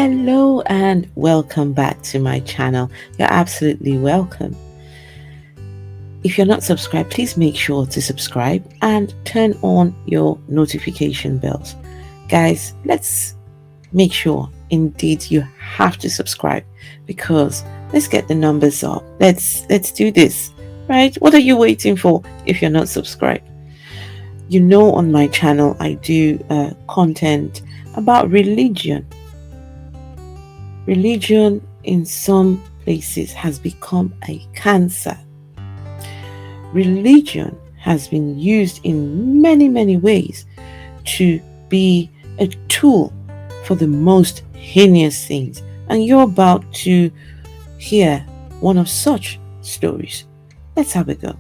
Hello and welcome back to my channel. You're absolutely welcome. If you're not subscribed, please make sure to subscribe and turn on your notification bells. Guys, let's make sure indeed you have to subscribe because let's get the numbers up. Let's do this, right? What are you waiting for if you're not subscribed? You know, on my channel I do content about religion. Religion in some places has become a cancer. Religion has been used in many ways to be a tool for the most heinous things. And you're about to hear one of such stories. Let's have a go.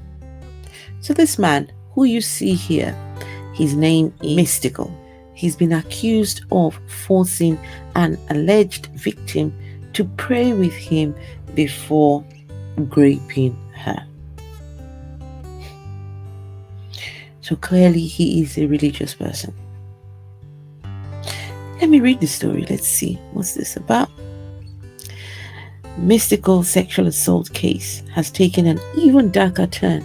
So this man who you see here, his name is Mystikal. He's been accused of forcing an alleged victim to pray with him before raping her. So clearly he is a religious person. Let me read the story. Let's see what's this about. Mystikal's sexual assault case has taken an even darker turn,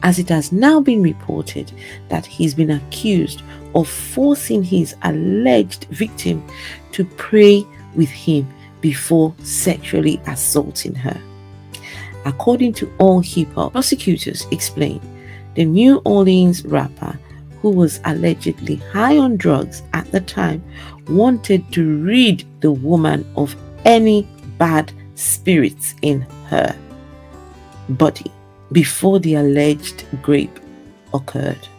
as it has now been reported that he's been accused of forcing his alleged victim to pray with him before sexually assaulting her. According to AllHipHop, prosecutors explained the New Orleans rapper, who was allegedly high on drugs at the time, wanted to rid the woman of any bad spirits in her body before the alleged rape occurred.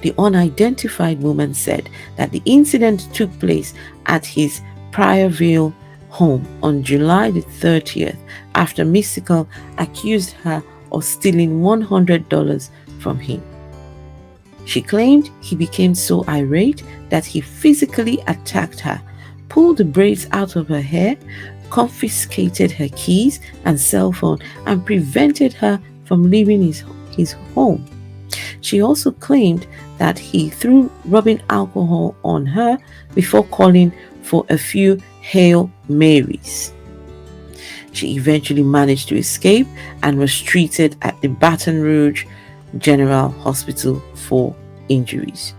The unidentified woman said that the incident took place at his Prairieville home on July the 30th after Mystikal accused her of stealing $100 from him. She claimed he became so irate that he physically attacked her, pulled the braids out of her hair, confiscated her keys and cell phone, and prevented her from leaving his home. She also claimed that he threw rubbing alcohol on her before calling for a few Hail Marys. She eventually managed to escape and was treated at the Baton Rouge-General Hospital for injuries.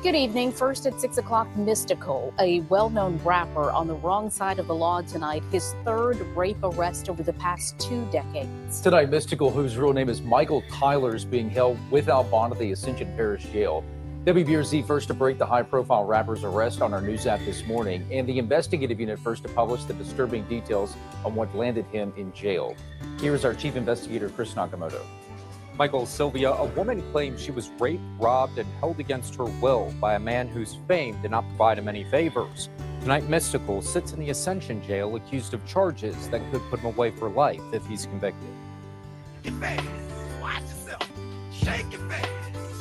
Good evening. First at 6 o'clock, Mystikal, a well-known rapper on the wrong side of the law tonight, his third rape arrest over the past 2 decades. Tonight, Mystikal, whose real name is Michael Tyler, is being held without bond at the Ascension Parish Jail. WBRZ first to break the high-profile rapper's arrest on our news app this morning, and the investigative unit first to publish the disturbing details on what landed him in jail. Here is our chief investigator, Chris Nakamoto. Michael, Sylvia, a woman claims she was raped, robbed, and held against her will by a man whose fame did not provide him any favors. Tonight, Mystikal sits in the Ascension jail accused of charges that could put him away for life if he's convicted. Your face. Watch yourself. Shake your face.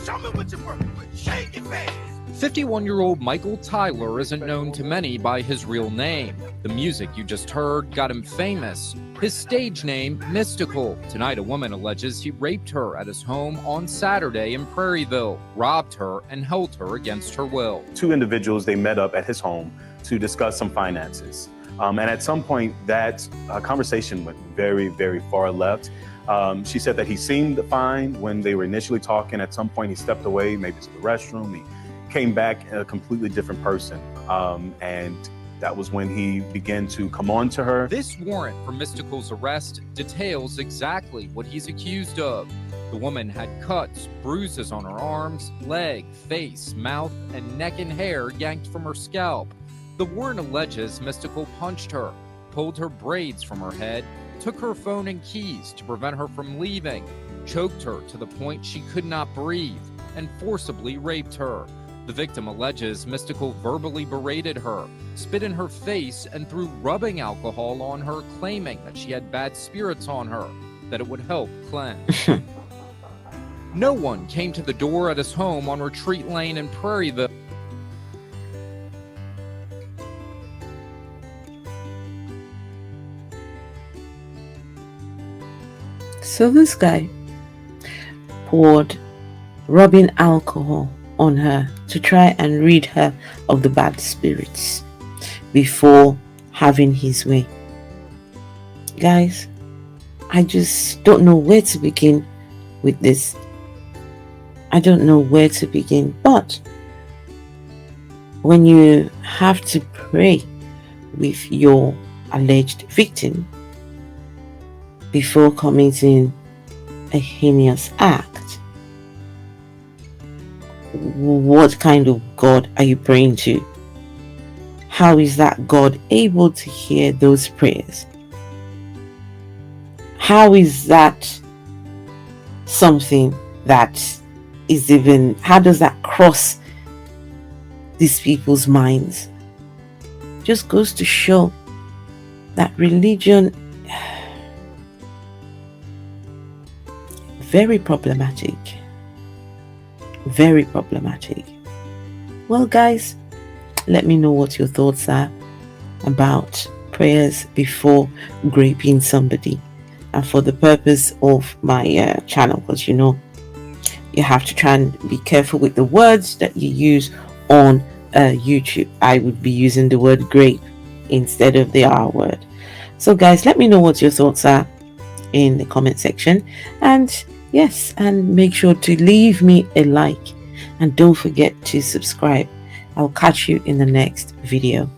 Show me what you're working with. Shake your face. 51-year-old Michael Tyler isn't known to many by his real name. The music you just heard got him famous. His stage name, Mystikal. Tonight, a woman alleges he raped her at his home on Saturday in Prairieville, robbed her, and held her against her will. Two individuals, they met up at his home to discuss some finances. And at some point, that conversation went very far left. She said that he seemed fine when they were initially talking. At some point, he stepped away, maybe to the restroom. He came back a completely different person. And that was when he began to come on to her. This warrant for Mystikal's arrest details exactly what he's accused of. The woman had cuts, bruises on her arms, leg, face, mouth, and neck and hair yanked from her scalp. The warrant alleges Mystikal punched her, pulled her braids from her head, took her phone and keys to prevent her from leaving, choked her to the point she could not breathe, and forcibly raped her. The victim alleges Mystikal verbally berated her, spit in her face, and threw rubbing alcohol on her, claiming that she had bad spirits on her, that it would help cleanse. No one came to the door at his home on Retreat Lane in Prairieville. So this guy poured rubbing alcohol on her to try and rid her of the bad spirits. before having his way. Guys, I just don't know where to begin with this. I don't know where to begin, but when you have to pray with your alleged victim before committing a heinous act, what kind of God are you praying to? How is that God able to hear those prayers? How is that something that is even, how does that cross these people's minds? Just goes to show that religion, very problematic. Very problematic. Well, guys, let me know what your thoughts are about prayers before raping somebody. And for the purpose of my channel, because you have to try and be careful with the words that you use on YouTube. I would be using the word grape instead of the R word. So guys, let me know what your thoughts are in the comment section, and yes, and make sure to leave me a like, and don't forget to subscribe. I'll catch you in the next video.